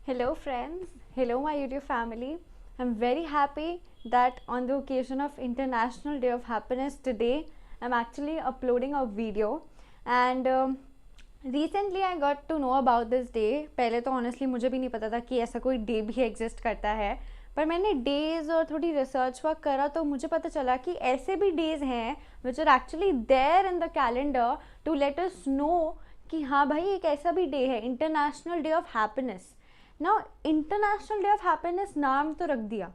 Hello, friends. Hello, my YouTube family. I'm very happy that on the occasion of International Day of Happiness today, I'm actually uploading a video. And recently I got to know about this day. पहले तो honestly मुझे भी नहीं पता था कि ऐसा कोई डे भी एग्जिस्ट करता है, पर मैंने डेज और थोड़ी रिसर्च वर्क करा तो मुझे पता चला कि ऐसे भी डेज हैं which are actually there in the calendar to let us know कि हाँ भाई एक ऐसा भी डे है, इंटरनेशनल डे ऑफ हैप्पीनेस. ना इंटरनेशनल डे ऑफ हैप्पीनेस नाम तो रख दिया,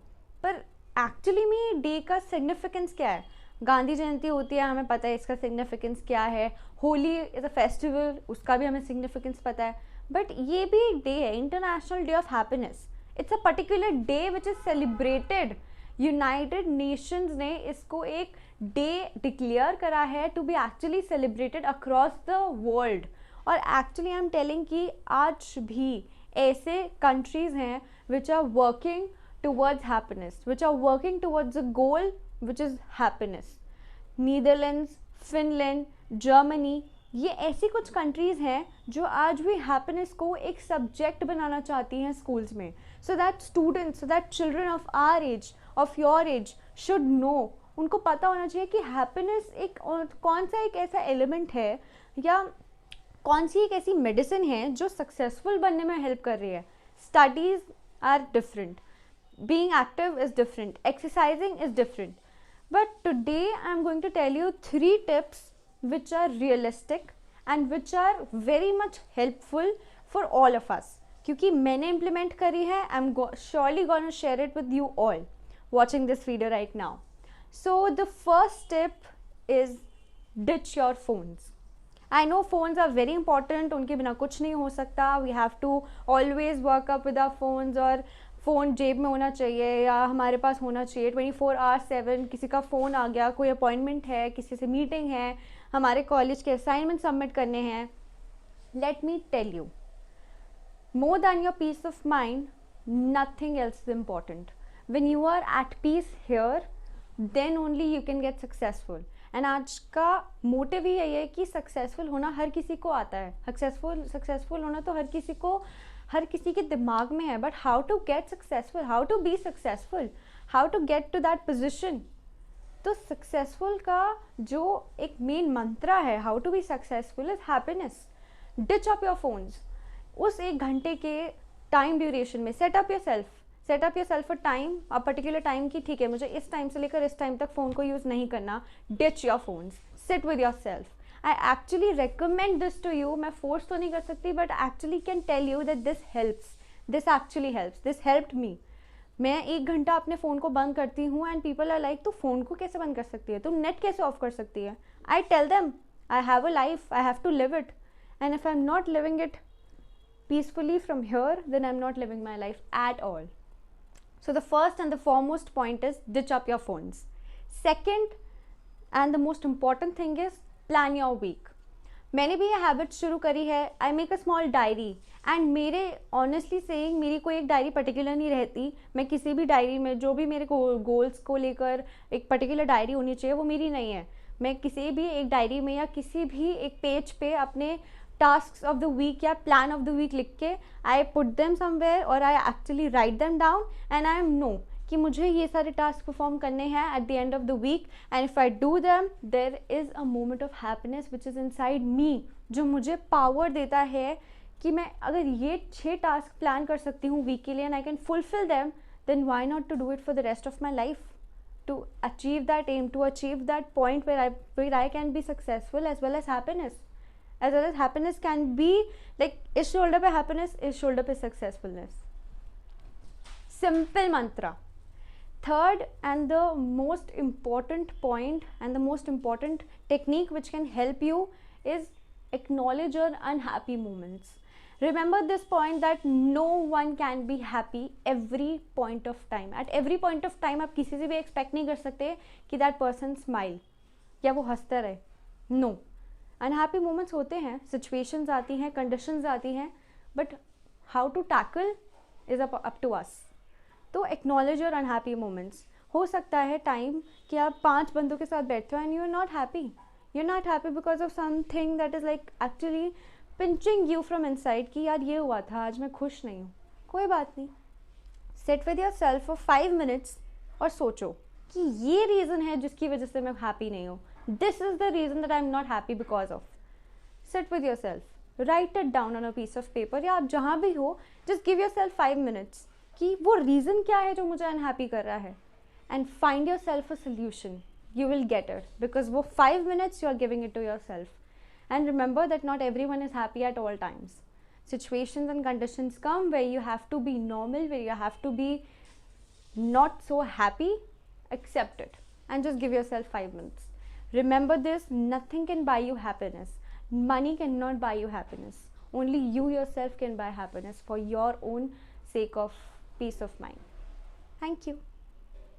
पर एक्चुअली में डे का सिग्निफिकेंस क्या है. गांधी जयंती होती है, हमें पता है इसका सिग्निफिकेंस क्या है. होली इज़ अ फेस्टिवल, उसका भी हमें सिग्निफिकेंस पता है. बट ये भी एक डे है, international day of happiness. It's a particular day which is celebrated. United Nations ने इसको एक डे डिक्लेयर करा है to be actually celebrated across the world. और एक्चुअली आई एम टेलिंग कि आज भी ऐसे कंट्रीज़ हैं which are working towards happiness, which are working towards a goal which is happiness. Netherlands, Finland, Germany, ये ऐसी कुछ कंट्रीज़ हैं जो आज भी हैप्पीनेस को एक सब्जेक्ट बनाना चाहती हैं स्कूल्स में, so that students, so that children of our age, of your age should know. उनको पता होना चाहिए कि हैप्पीनेस एक कौन सा एक ऐसा एलिमेंट है या कौन सी एक ऐसी मेडिसिन है जो सक्सेसफुल बनने में हेल्प कर रही है. Studies are different, being active is different, exercising is different. But today I am going to tell you 3 tips which are realistic and which are very much helpful for all of us. क्योंकि मैंने implement करी है, I'm surely gonna share it with you all watching this video right now. So the first tip is ditch your phones. I know phones are very important, उनके बिना कुछ नहीं हो सकता. We have to always work up with our phones, और phone जेब में होना चाहिए या हमारे पास होना चाहिए 24/7. किसी का फ़ोन आ गया, कोई अपॉइंटमेंट है, किसी से मीटिंग है, हमारे कॉलेज के असाइनमेंट सबमिट करने हैं. Let me tell you, more than your peace of mind, nothing else is important. When you are at peace here, then only you can get successful. And आज का motive ही यही है कि successful होना हर किसी को आता है. सक्सेसफुल होना तो हर किसी के दिमाग में है, but how to get successful, how to be successful, how to get to that position. तो सक्सेसफुल का जो एक मेन मंत्रा है, how to be successful, is happiness. Ditch up your phones. उस 1 घंटे के टाइम ड्यूरेशन में set up yourself a time, a particular time की ठीक है मुझे इस टाइम से लेकर इस टाइम तक फ़ोन को यूज़ नहीं करना. Ditch your phones, seat with your self. I actually recommend this to you. मैं force तो नहीं कर सकती, but actually can tell you that this helps. This actually helps. This helped me. मैं 1 घंटा अपने फ़ोन को बंद करती हूँ and people are like, तू फ़ोन को कैसे बंद कर सकती है, तुम नेट कैसे ऑफ कर सकती है. I tell them, I have a life, I have to live it. And if I'm not living it peacefully from here, then I'm not living my life at all. So the first and the foremost point is ditch up your phones. Second and the most important thing is plan your week. मैंने भी ये habit शुरू करी है. I make a small diary and मेरे honestly saying मेरी कोई एक डायरी पर्टिकुलर नहीं रहती. मैं किसी भी डायरी में जो भी मेरे गोल्स को लेकर एक पर्टिकुलर डायरी होनी चाहिए वो मेरी नहीं है. मैं किसी भी एक डायरी में या किसी भी एक पेज पे अपने टास्क ऑफ द वीक या प्लान ऑफ द वीक लिख के आई पुट देम समवेयर और I actually write them down and I am know कि मुझे ये सारे टास्क परफॉर्म करने हैं at the end of the week. And if I do them, there is a moment of happiness which is inside me, जो मुझे power देता है कि मैं अगर ये 6 टास्क प्लान कर सकती हूँ वीक के लिए and I can fulfil them, then why not to do it for the rest of my life, to achieve that um, to achieve that point where I can be successful as well as happiness. As well as happiness can be like इस shoulder पे happiness, इस shoulder पे successfulness. Simple mantra. Third and the most important point and the most important technique which can help you is acknowledge your unhappy moments. Remember this point that no one can be happy every point of time. At every point of time आप किसी से भी expect नहीं कर सकते कि that person smile या वो हंसता रहे. No. Unhappy moments होते हैं, situations आती हैं, conditions आती हैं, but how to tackle is up to us. तो एक्नॉलेज योर अनहैप्पी मोमेंट्स. हो सकता है टाइम कि आप 5 बंदों के साथ बैठे हो and you are not happy because of something that is like actually pinching you from inside कि यार ये हुआ था, आज मैं खुश नहीं हूँ. कोई बात नहीं, seat with your self for 5 minutes और सोचो कि ये रीज़न है जिसकी वजह से मैं हैप्पी नहीं हूँ. This is the reason that I am not happy because of. Sit with yourself, write it down on a piece of paper, या आप जहाँ भी हो, just give yourself 5 minutes कि वो रीज़न क्या है जो मुझे अनहैप्पी कर रहा है, and find your self a solution. You will get it because वो 5 minutes you are giving it to yourself. And remember that not everyone is happy at all times. Situations and conditions come where you have to be normal, where you have to be not so happy. Accept it and just give yourself 5 minutes. Remember this, nothing can buy you happiness. Money cannot buy you happiness. Only you yourself can buy happiness for your own sake of peace of mind. Thank you.